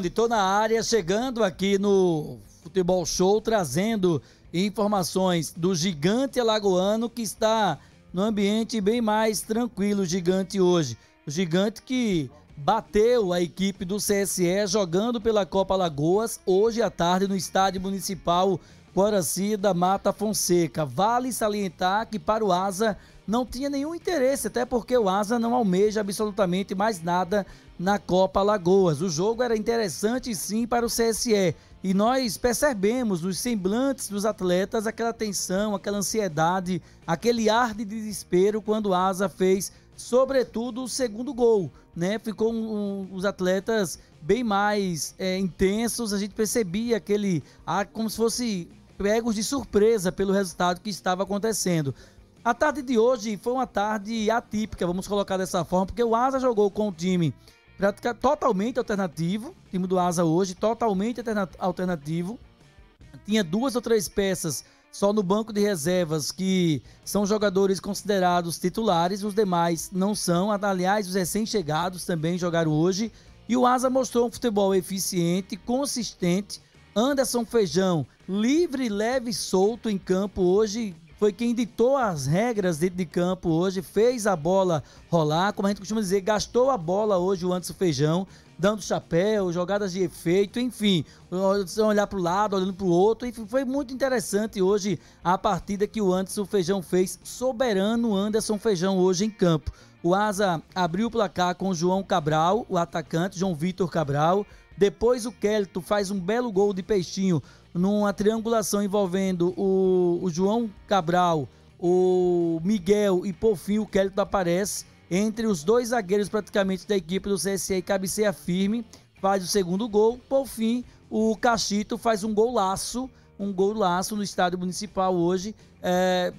Estou na área, chegando aqui no Futebol Show, trazendo informações do Gigante Alagoano, que está no ambiente bem mais tranquilo, o Gigante hoje. O Gigante que bateu a equipe do CSE jogando pela Copa Alagoas, hoje à tarde no Estádio Municipal Guaraci da Mata Fonseca. Vale salientar que para o Asa não tinha nenhum interesse, até porque o Asa não almeja absolutamente mais nada na Copa Alagoas. O jogo era interessante sim para o CSE e nós percebemos nos semblantes dos atletas aquela tensão, aquela ansiedade, aquele ar de desespero quando o Asa fez, sobretudo, o segundo gol, né? Ficou os atletas bem mais intensos, a gente percebia aquele ar como se fosse pegos de surpresa pelo resultado que estava acontecendo. A tarde de hoje foi uma tarde atípica, vamos colocar dessa forma, porque o Asa jogou com o time totalmente alternativo, o time do Asa hoje totalmente alternativo, tinha 2 ou 3 peças só no banco de reservas que são jogadores considerados titulares, os demais não são, aliás os recém-chegados também jogaram hoje, e o Asa mostrou um futebol eficiente, consistente. Anderson Feijão, livre, leve e solto em campo hoje, foi quem ditou as regras dentro de campo hoje, fez a bola rolar, como a gente costuma dizer, gastou a bola hoje o Anderson Feijão, dando chapéu, jogadas de efeito, enfim, olhar para o lado, olhando para o outro, enfim, foi muito interessante hoje a partida que o Anderson Feijão fez, soberano Anderson Feijão hoje em campo. O Asa abriu o placar com o João Cabral, o atacante, João Vitor Cabral. Depois o Kelto faz um belo gol de peixinho numa triangulação envolvendo o João Cabral, o Miguel e por fim o Kelto aparece entre os 2 zagueiros praticamente da equipe do CSE e cabeceia firme, faz o segundo gol. Por fim, o Cachito faz um golaço no estádio municipal hoje,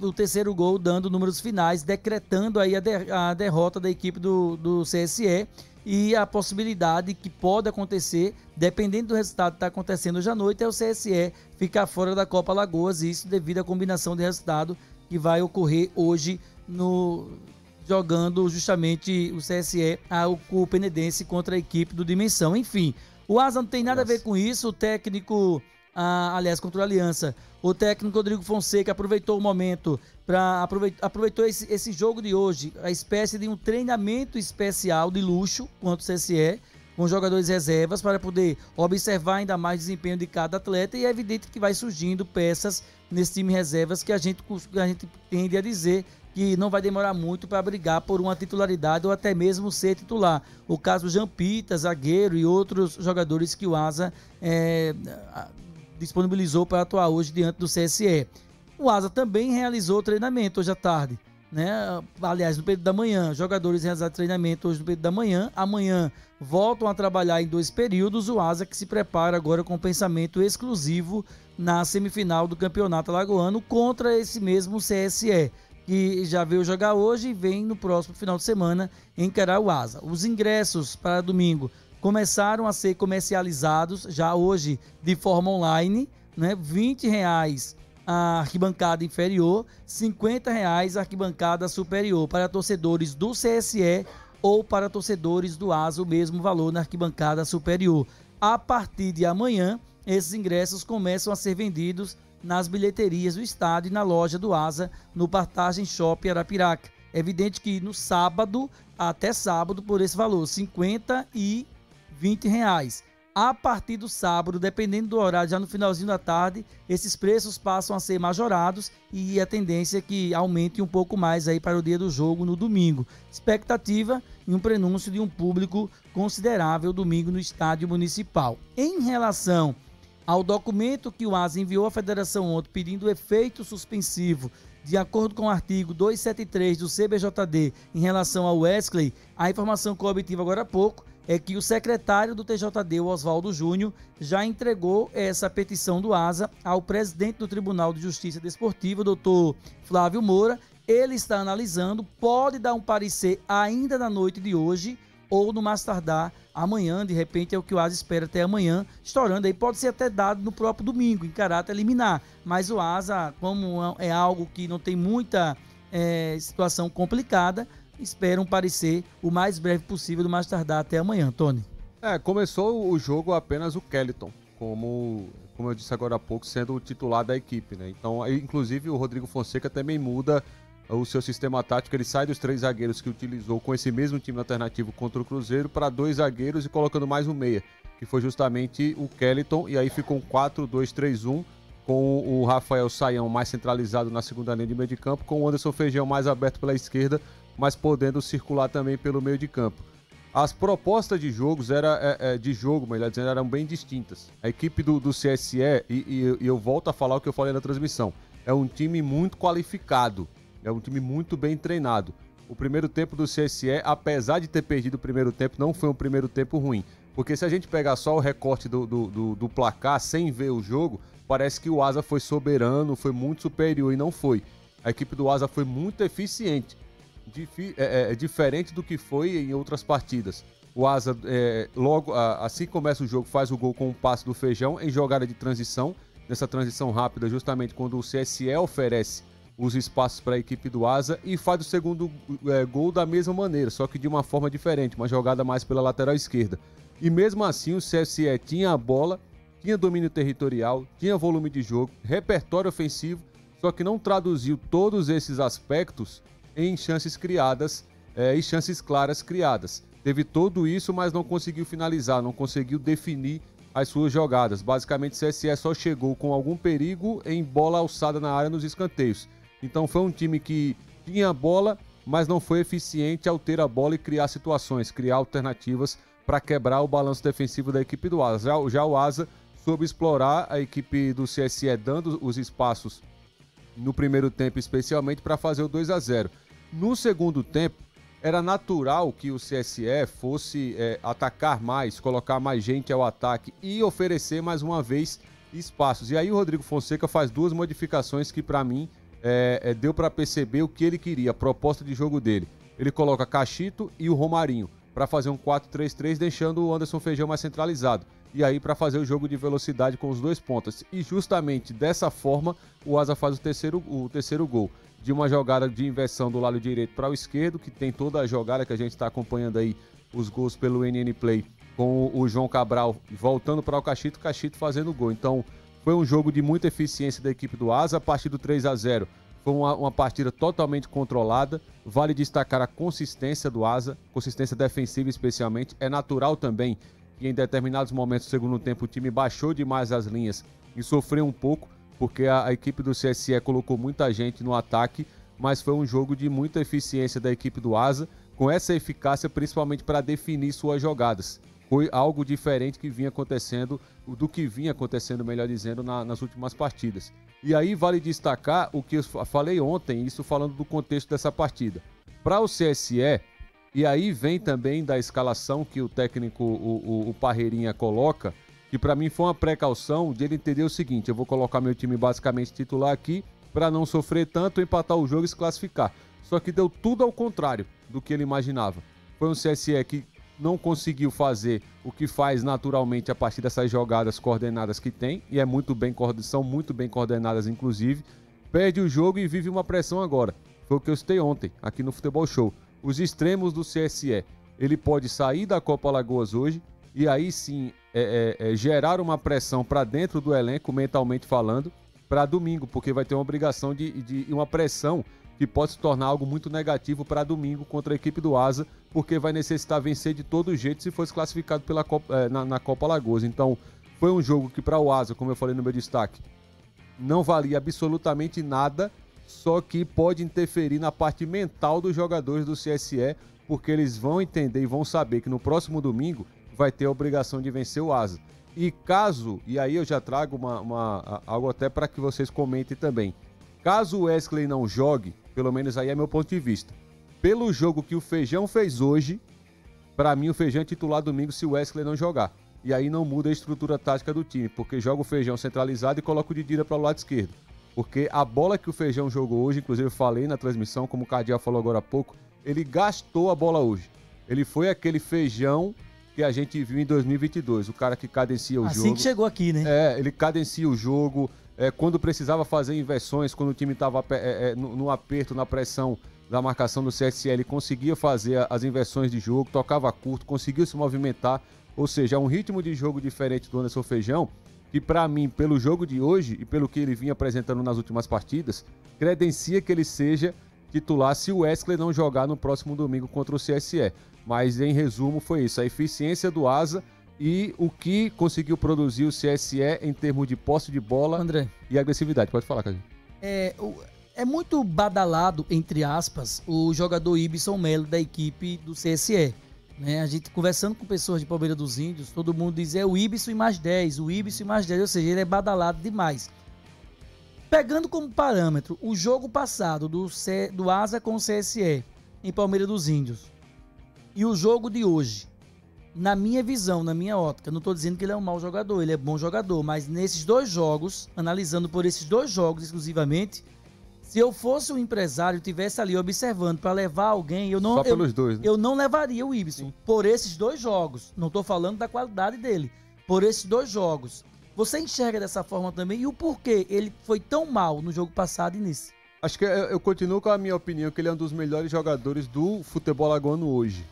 o terceiro gol dando números finais, decretando aí a derrota da equipe do CSE e a possibilidade que pode acontecer, dependendo do resultado que está acontecendo hoje à noite, é o CSE ficar fora da Copa Alagoas, e isso devido à combinação de resultado que vai ocorrer hoje jogando justamente o CSE o Penedense contra a equipe do Dimensão. Enfim, o Asa não tem nada a ver com isso, o técnico... aliás, contra a Aliança, o técnico Rodrigo Fonseca aproveitou o momento aproveitou esse jogo de hoje, a espécie de um treinamento especial de luxo contra o CSE, com jogadores reservas, para poder observar ainda mais o desempenho de cada atleta, e é evidente que vai surgindo peças nesse time reservas que a gente tende a dizer que não vai demorar muito para brigar por uma titularidade ou até mesmo ser titular. O caso do Jean Pita, zagueiro, e outros jogadores que o Asa disponibilizou para atuar hoje diante do CSE. O Asa também realizou treinamento hoje à tarde, né? Aliás, no período da manhã, jogadores realizaram treinamento hoje no período da manhã. Amanhã voltam a trabalhar em 2 períodos. O Asa que se prepara agora com pensamento exclusivo na semifinal do Campeonato Alagoano contra esse mesmo CSE, que já veio jogar hoje e vem no próximo final de semana encarar o Asa. Os ingressos para domingo começaram a ser comercializados já hoje de forma online, né? R$20 a arquibancada inferior, R$50 a arquibancada superior para torcedores do CSE ou para torcedores do Asa, o mesmo valor na arquibancada superior. A partir de amanhã, esses ingressos começam a ser vendidos nas bilheterias do estádio e na loja do Asa, no Partagem Shopping Arapiraca. É evidente que no sábado, até sábado, por esse valor, R$50 e R$20. A partir do sábado, dependendo do horário, já no finalzinho da tarde, esses preços passam a ser majorados e a tendência é que aumente um pouco mais aí para o dia do jogo no domingo. Expectativa e um prenúncio de um público considerável domingo no estádio municipal. Em relação ao documento que o Asa enviou à federação ontem pedindo efeito suspensivo, de acordo com o artigo 273 do CBJD em relação ao Wesley, a informação que eu obtive agora há pouco é que o secretário do TJD, o Oswaldo Júnior, já entregou essa petição do Asa ao presidente do Tribunal de Justiça Desportiva, doutor Flávio Moura. Ele está analisando, pode dar um parecer ainda na noite de hoje ou no mais tardar amanhã, de repente é o que o Asa espera até amanhã, estourando aí, pode ser até dado no próprio domingo, em caráter liminar, mas o Asa, como é algo que não tem muita situação complicada, espera um parecer o mais breve possível, do mais tardar até amanhã, Tony. Começou o jogo apenas o Kellyton, como eu disse agora há pouco, sendo o titular da equipe, né? Então, aí, inclusive, o Rodrigo Fonseca também muda o seu sistema tático. Ele sai dos 3 zagueiros que utilizou com esse mesmo time alternativo contra o Cruzeiro para 2 zagueiros e colocando mais um meia, que foi justamente o Kellyton, e aí ficou um 4-2-3-1, com o Rafael Saião mais centralizado na segunda linha de meio de campo, com o Anderson Feijão mais aberto pela esquerda, mas podendo circular também pelo meio de campo. As propostas de jogos eram bem distintas. A equipe do CSE, e eu volto a falar o que eu falei na transmissão, é um time muito qualificado, é um time muito bem treinado. O primeiro tempo do CSE, apesar de ter perdido o primeiro tempo, não foi um primeiro tempo ruim. Porque se a gente pegar só o recorte do placar, sem ver o jogo, parece que o Asa foi soberano, foi muito superior, e não foi. A equipe do Asa foi muito eficiente. Diferente do que foi em outras partidas. O Asa, logo assim que começa o jogo, faz o gol com um passe do Feijão em jogada de transição, nessa transição rápida, justamente quando o CSE oferece os espaços para a equipe do Asa, e faz o segundo gol da mesma maneira, só que de uma forma diferente, uma jogada mais pela lateral esquerda. E mesmo assim o CSE tinha a bola, tinha domínio territorial, tinha volume de jogo, repertório ofensivo, só que não traduziu todos esses aspectos em chances criadas e chances claras criadas. Teve tudo isso, mas não conseguiu finalizar, não conseguiu definir as suas jogadas. Basicamente, o CSE só chegou com algum perigo em bola alçada na área nos escanteios. Então foi um time que tinha a bola, mas não foi eficiente ao ter a bola e criar situações, criar alternativas para quebrar o balanço defensivo da equipe do Asa. Já o Asa soube explorar a equipe do CSE, dando os espaços no primeiro tempo, especialmente para fazer o 2-0. No segundo tempo, era natural que o CSE fosse atacar mais, colocar mais gente ao ataque e oferecer mais uma vez espaços. E aí o Rodrigo Fonseca faz 2 modificações que para mim deu para perceber o que ele queria, a proposta de jogo dele. Ele coloca Cachito e o Romarinho para fazer um 4-3-3, deixando o Anderson Feijão mais centralizado. E aí para fazer o jogo de velocidade com os 2 pontas. E justamente dessa forma o Asa faz o terceiro gol. De uma jogada de inversão do lado direito para o esquerdo, que tem toda a jogada que a gente está acompanhando aí, os gols pelo NN Play, com o João Cabral voltando para o Cachito fazendo o gol. Então foi um jogo de muita eficiência da equipe do Asa. A partir do 3-0 foi uma partida totalmente controlada. Vale destacar a consistência do Asa, consistência defensiva especialmente. É natural também que em determinados momentos do segundo tempo o time baixou demais as linhas e sofreu um pouco, porque a equipe do CSE colocou muita gente no ataque, mas foi um jogo de muita eficiência da equipe do Asa, com essa eficácia principalmente para definir suas jogadas. Foi algo diferente que vinha acontecendo, melhor dizendo, nas últimas partidas. E aí vale destacar o que eu falei ontem, isso falando do contexto dessa partida. Para o CSE, e aí vem também da escalação que o técnico, o Parreirinha, coloca, que para mim foi uma precaução de ele entender o seguinte: eu vou colocar meu time basicamente titular aqui para não sofrer tanto, empatar o jogo e se classificar. Só que deu tudo ao contrário do que ele imaginava. Foi um CSE que não conseguiu fazer o que faz naturalmente a partir dessas jogadas coordenadas que tem, e são muito bem coordenadas inclusive. Perde o jogo e vive uma pressão agora. Foi o que eu citei ontem aqui no Futebol Show. Os extremos do CSE, ele pode sair da Copa Alagoas hoje e aí sim gerar uma pressão para dentro do elenco, mentalmente falando, para domingo, porque vai ter uma obrigação de uma pressão que pode se tornar algo muito negativo para domingo contra a equipe do Asa, porque vai necessitar vencer de todo jeito se for classificado na Copa Alagoas. Então, foi um jogo que para o Asa, como eu falei no meu destaque, não valia absolutamente nada, só que pode interferir na parte mental dos jogadores do CSE, porque eles vão entender e vão saber que no próximo domingo vai ter a obrigação de vencer o Asa. E aí eu já trago algo até para que vocês comentem também. Caso o Wesley não jogue, pelo menos aí é meu ponto de vista, pelo jogo que o Feijão fez hoje, para mim o Feijão é titular domingo se o Wesley não jogar. E aí não muda a estrutura tática do time, porque joga o Feijão centralizado e coloca o Didira para o lado esquerdo. Porque a bola que o Feijão jogou hoje, inclusive eu falei na transmissão, como o Cardial falou agora há pouco, ele gastou a bola hoje. Ele foi aquele Feijão que a gente viu em 2022, o cara que cadencia o jogo. Assim que chegou aqui, né? Ele cadencia o jogo, quando precisava fazer inversões, quando o time estava no aperto, na pressão da marcação do CSE, ele conseguia fazer as inversões de jogo, tocava curto, conseguiu se movimentar. Ou seja, é um ritmo de jogo diferente do Anderson Feijão, que para mim, pelo jogo de hoje e pelo que ele vinha apresentando nas últimas partidas, credencia que ele seja titular se o Wesley não jogar no próximo domingo contra o CSE. Mas, em resumo, foi isso. A eficiência do Asa e o que conseguiu produzir o CSE em termos de posse de bola, André, e agressividade. Pode falar, Cadinho. É muito badalado, entre aspas, o jogador Ibson Melo da equipe do CSE. Né? A gente conversando com pessoas de Palmeiras dos Índios, todo mundo diz o Ibson e mais 10, o Ibson e mais 10, ou seja, ele é badalado demais. Pegando como parâmetro o jogo passado do Asa com o CSE em Palmeiras dos Índios e o jogo de hoje, na minha visão, na minha ótica, não estou dizendo que ele é um mau jogador, ele é bom jogador, mas nesses dois jogos, analisando por esses dois jogos exclusivamente, se eu fosse um empresário e estivesse ali observando para levar alguém, eu não levaria o Ibson. Sim. Por esses dois jogos. Não estou falando da qualidade dele. Por esses dois jogos. Você enxerga dessa forma também? E o porquê ele foi tão mal no jogo passado e nesse? Acho que eu continuo com a minha opinião que ele é um dos melhores jogadores do futebol alagoano hoje.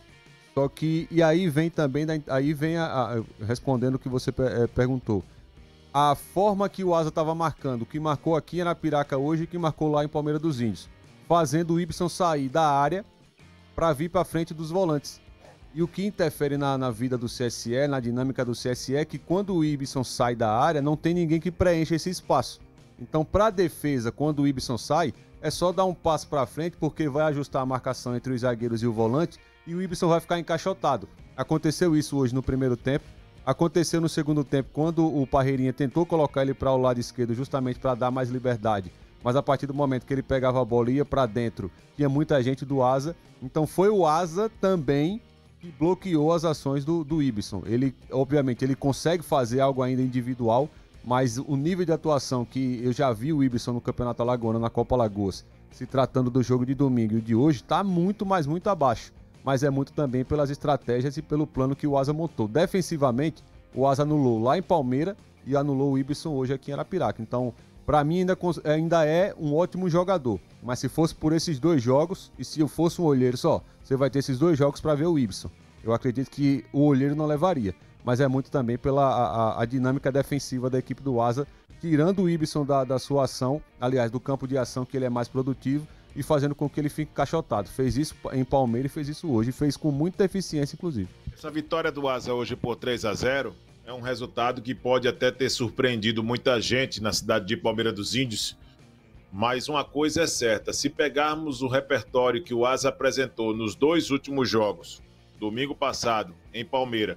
Só que, e aí vem também, respondendo o que você perguntou. A forma que o Asa estava marcando, que marcou aqui em Arapiraca hoje e que marcou lá em Palmeiras dos Índios, fazendo o Ibson sair da área para vir para frente dos volantes. E o que interfere na vida do CSE, na dinâmica do CSE, é que quando o Ibson sai da área, não tem ninguém que preencha esse espaço. Então, para a defesa, quando o Ibson sai, é só dar um passo para frente, porque vai ajustar a marcação entre os zagueiros e o volante, e o Ibson vai ficar encaixotado. Aconteceu isso hoje no primeiro tempo. Aconteceu no segundo tempo, quando o Parreirinha tentou colocar ele para o lado esquerdo justamente para dar mais liberdade. Mas a partir do momento que ele pegava a bola e ia para dentro, tinha muita gente do Asa. Então foi o Asa também que bloqueou as ações do Ibson. Ele, obviamente, ele consegue fazer algo ainda individual, mas o nível de atuação que eu já vi o Ibson no Campeonato Alagoano, na Copa Alagoas, se tratando do jogo de domingo e de hoje, está muito, mas muito abaixo. Mas é muito também pelas estratégias e pelo plano que o Asa montou. Defensivamente, o Asa anulou lá em Palmeira e anulou o Ibson hoje aqui em Arapiraca. Então, para mim, ainda é um ótimo jogador. Mas se fosse por esses dois jogos, e se eu fosse um olheiro só, você vai ter esses dois jogos para ver o Ibson. Eu acredito que o olheiro não levaria. Mas é muito também pela a dinâmica defensiva da equipe do Asa, tirando o Ibson da sua ação, aliás, do campo de ação, que ele é mais produtivo, e fazendo com que ele fique encaixotado. Fez isso em Palmeiras e fez isso hoje. Fez com muita eficiência, inclusive. Essa vitória do Asa hoje por 3-0 é um resultado que pode até ter surpreendido muita gente na cidade de Palmeiras dos Índios. Mas uma coisa é certa, se pegarmos o repertório que o Asa apresentou nos dois últimos jogos, domingo passado em Palmeiras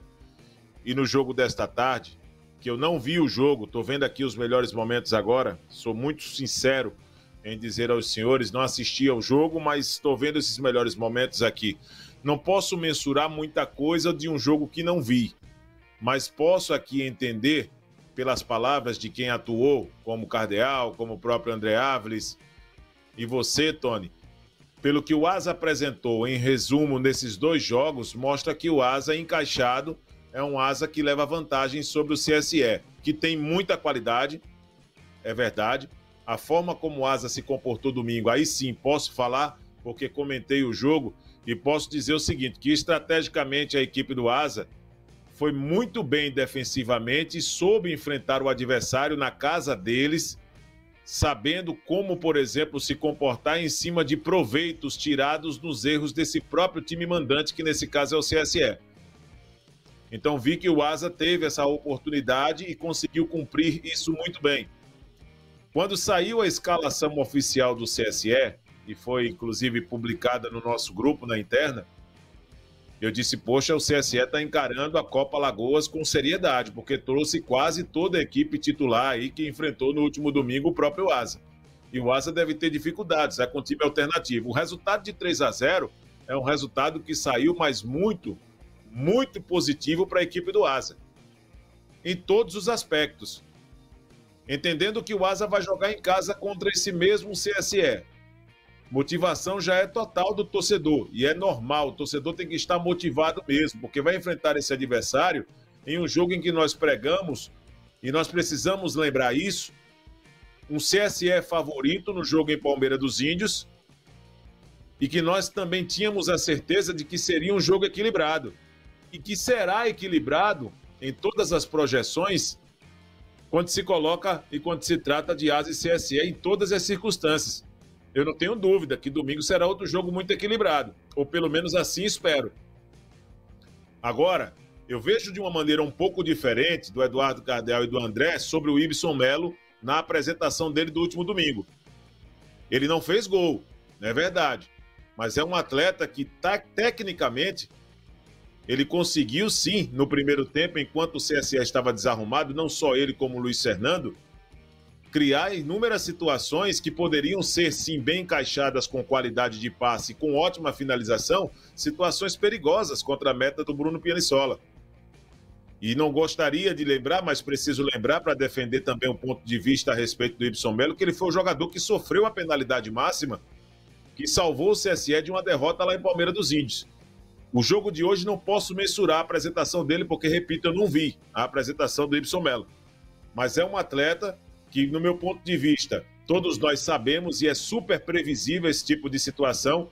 e no jogo desta tarde, que eu não vi o jogo, estou vendo aqui os melhores momentos agora, sou muito sincero em dizer aos senhores, não assisti ao jogo, mas estou vendo esses melhores momentos aqui. Não posso mensurar muita coisa de um jogo que não vi, mas posso aqui entender, pelas palavras de quem atuou, como o Cardeal, como o próprio André Áviles, e você, Tony, pelo que o Asa apresentou em resumo nesses dois jogos, mostra que o Asa encaixado é um Asa que leva vantagem sobre o CSE, que tem muita qualidade, é verdade. A forma como o Asa se comportou domingo, aí sim posso falar, porque comentei o jogo, e posso dizer o seguinte, que estrategicamente a equipe do Asa foi muito bem defensivamente e soube enfrentar o adversário na casa deles, sabendo como, por exemplo, se comportar em cima de proveitos tirados nos erros desse próprio time mandante, que nesse caso é o CSE. Então vi que o Asa teve essa oportunidade e conseguiu cumprir isso muito bem. Quando saiu a escalação oficial do CSE, e foi inclusive publicada no nosso grupo, na interna, eu disse, poxa, o CSE está encarando a Copa Alagoas com seriedade, porque trouxe quase toda a equipe titular aí que enfrentou no último domingo o próprio Asa. E o Asa deve ter dificuldades, é com time alternativo. O resultado de 3-0 é um resultado que saiu, mas muito, muito positivo para a equipe do Asa. Em todos os aspectos. Entendendo que o Asa vai jogar em casa contra esse mesmo CSE. Motivação já é total do torcedor, e é normal, o torcedor tem que estar motivado mesmo, porque vai enfrentar esse adversário em um jogo em que nós pregamos, e nós precisamos lembrar isso, um CSE favorito no jogo em Palmeiras dos Índios, e que nós também tínhamos a certeza de que seria um jogo equilibrado. e que será equilibrado em todas as projeções quando se coloca e quando se trata de Asa e CSE em todas as circunstâncias. Eu não tenho dúvida que domingo será outro jogo muito equilibrado, ou pelo menos assim espero. Agora, eu vejo de uma maneira um pouco diferente do Eduardo Cardeal e do André sobre o Ibson Melo na apresentação dele do último domingo. Ele não fez gol, não é verdade, mas é um atleta que tecnicamente ele conseguiu sim, no primeiro tempo, enquanto o CSE estava desarrumado, não só ele como o Luiz Fernando, criar inúmeras situações que poderiam ser sim bem encaixadas com qualidade de passe, com ótima finalização, situações perigosas contra a meta do Bruno Pianissola. E não gostaria de lembrar, mas preciso lembrar para defender também um ponto de vista a respeito do Ibson Melo, que ele foi o jogador que sofreu a penalidade máxima, que salvou o CSE de uma derrota lá em Palmeiras dos Índios. O jogo de hoje não posso mensurar a apresentação dele, porque, repito, eu não vi a apresentação do Ibson Melo. Mas é um atleta que, no meu ponto de vista, todos nós sabemos e é super previsível esse tipo de situação.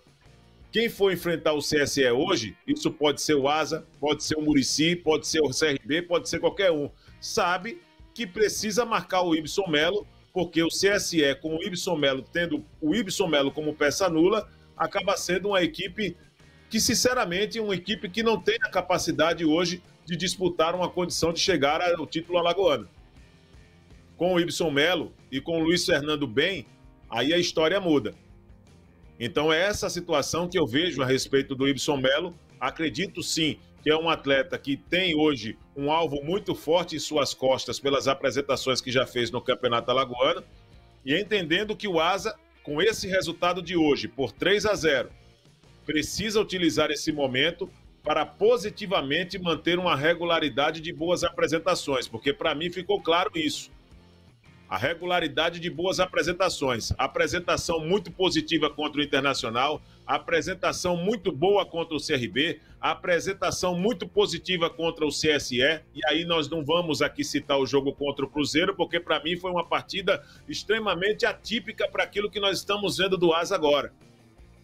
Quem for enfrentar o CSE hoje, isso pode ser o Asa, pode ser o Muricy, pode ser o CRB, pode ser qualquer um. Sabe que precisa marcar o Ibson Melo, porque o CSE, com o Ibson Melo, tendo o Ibson Melo como peça nula, acaba sendo uma equipe que, sinceramente, é uma equipe que não tem a capacidade hoje de disputar uma condição de chegar ao título alagoano. Com o Ibson Melo e com o Luiz Fernando bem, aí a história muda. Então é essa situação que eu vejo a respeito do Ibson Melo. Acredito sim que é um atleta que tem hoje um alvo muito forte em suas costas pelas apresentações que já fez no Campeonato Alagoano, e entendendo que o Asa, com esse resultado de hoje, por 3-0, precisa utilizar esse momento para positivamente manter uma regularidade de boas apresentações, porque para mim ficou claro isso. A regularidade de boas apresentações. Apresentação muito positiva contra o Internacional, apresentação muito boa contra o CRB, apresentação muito positiva contra o CSE, e aí nós não vamos aqui citar o jogo contra o Cruzeiro, porque para mim foi uma partida extremamente atípica para aquilo que nós estamos vendo do Asa agora.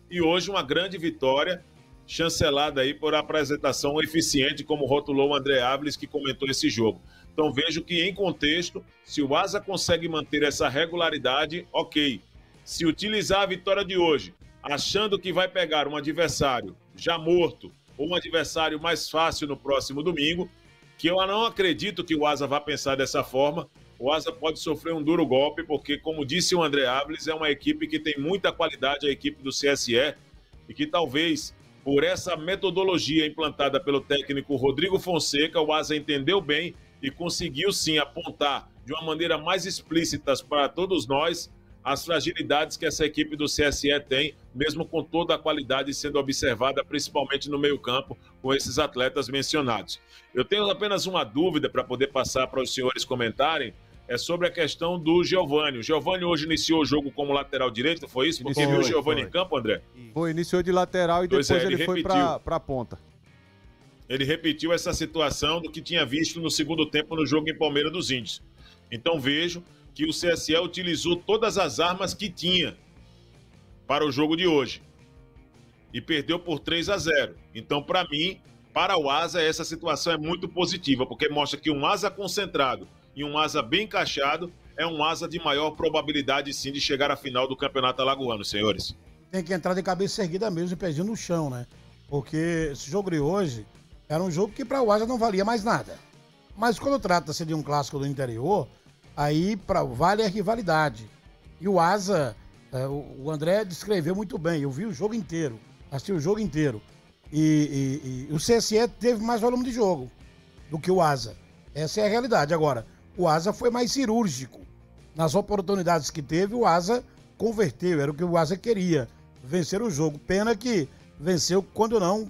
E hoje uma grande vitória, chancelada aí por apresentação eficiente, como rotulou o André Áviles, que comentou esse jogo. Então vejo que, em contexto, se o Asa consegue manter essa regularidade, ok. Se utilizar a vitória de hoje, achando que vai pegar um adversário já morto ou um adversário mais fácil no próximo domingo, que eu não acredito que o Asa vá pensar dessa forma, o Asa pode sofrer um duro golpe, porque, como disse o André Áviles, é uma equipe que tem muita qualidade, a equipe do CSE, e que talvez, por essa metodologia implantada pelo técnico Rodrigo Fonseca, o Asa entendeu bem e conseguiu sim apontar de uma maneira mais explícita para todos nós as fragilidades que essa equipe do CSE tem, mesmo com toda a qualidade sendo observada, principalmente no meio-campo, com esses atletas mencionados. Eu tenho apenas uma dúvida para poder passar para os senhores comentarem, é sobre a questão do Giovani. O Giovani hoje iniciou o jogo como lateral direito, foi isso? Porque viu o Giovani em campo, André? Foi, iniciou de lateral e depois ele foi para a ponta. Ele repetiu essa situação do que tinha visto no segundo tempo no jogo em Palmeiras dos Índios. Então vejo que o CSE utilizou todas as armas que tinha para o jogo de hoje e perdeu por 3-0. Então, para mim, para o Asa, essa situação é muito positiva, porque mostra que um Asa concentrado e um Asa bem encaixado é um Asa de maior probabilidade, sim, de chegar à final do Campeonato Alagoano, senhores. Tem que entrar de cabeça erguida mesmo e pezinho no chão, né? Porque esse jogo de hoje era um jogo que para o Asa não valia mais nada. Mas quando trata-se de um clássico do interior, aí vale a rivalidade. E o Asa, o André descreveu muito bem, eu vi o jogo inteiro, assisti o jogo inteiro. E o CSE teve mais volume de jogo do que o Asa. Essa é a realidade. Agora, o Asa foi mais cirúrgico. Nas oportunidades que teve, o Asa converteu, era o que o Asa queria, vencer o jogo. Pena que venceu quando não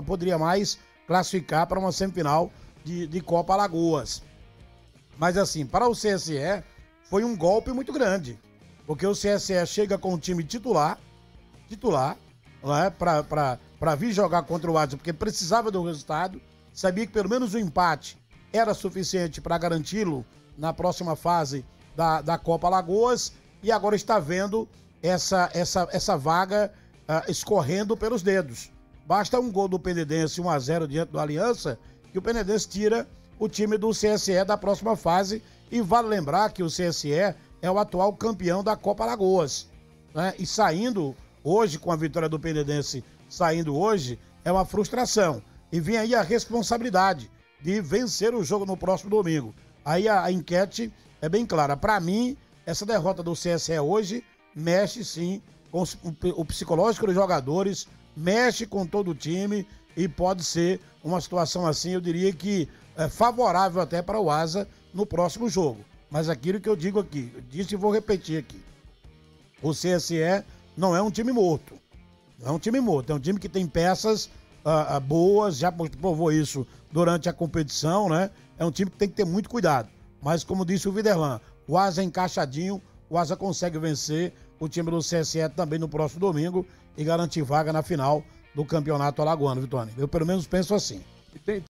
poderia mais classificar para uma semifinal de Copa Alagoas. Mas assim, para o CSE foi um golpe muito grande, porque o CSE chega com o time titular, né, para vir jogar contra o Asa, porque precisava do resultado, sabia que pelo menos o empate era suficiente para garanti-lo na próxima fase da Copa Alagoas, e agora está vendo essa vaga escorrendo pelos dedos. basta um gol do Penedense 1-0 diante do Aliança, que o Penedense tira o time do CSE da próxima fase. E vale lembrar que o CSE é o atual campeão da Copa Alagoas, né? E saindo hoje, com a vitória do Penedense saindo hoje, é uma frustração. E vem aí a responsabilidade de vencer o jogo no próximo domingo. Aí a enquete é bem clara. Para mim, essa derrota do CSE hoje mexe sim com o psicológico dos jogadores, mexe com todo o time e pode ser uma situação assim, eu diria que favorável até para o Asa no próximo jogo. Mas aquilo que eu digo aqui, eu disse e vou repetir aqui. O CSE não é um time morto. Não é um time morto, é um time que tem peças boas, já provou isso durante a competição, né? É um time que tem que ter muito cuidado. Mas como disse o Viderlan, o Asa encaixadinho, o Asa consegue vencer o time do CSE também no próximo domingo e garantir vaga na final do Campeonato Alagoano, Vitória. Eu pelo menos penso assim. E tem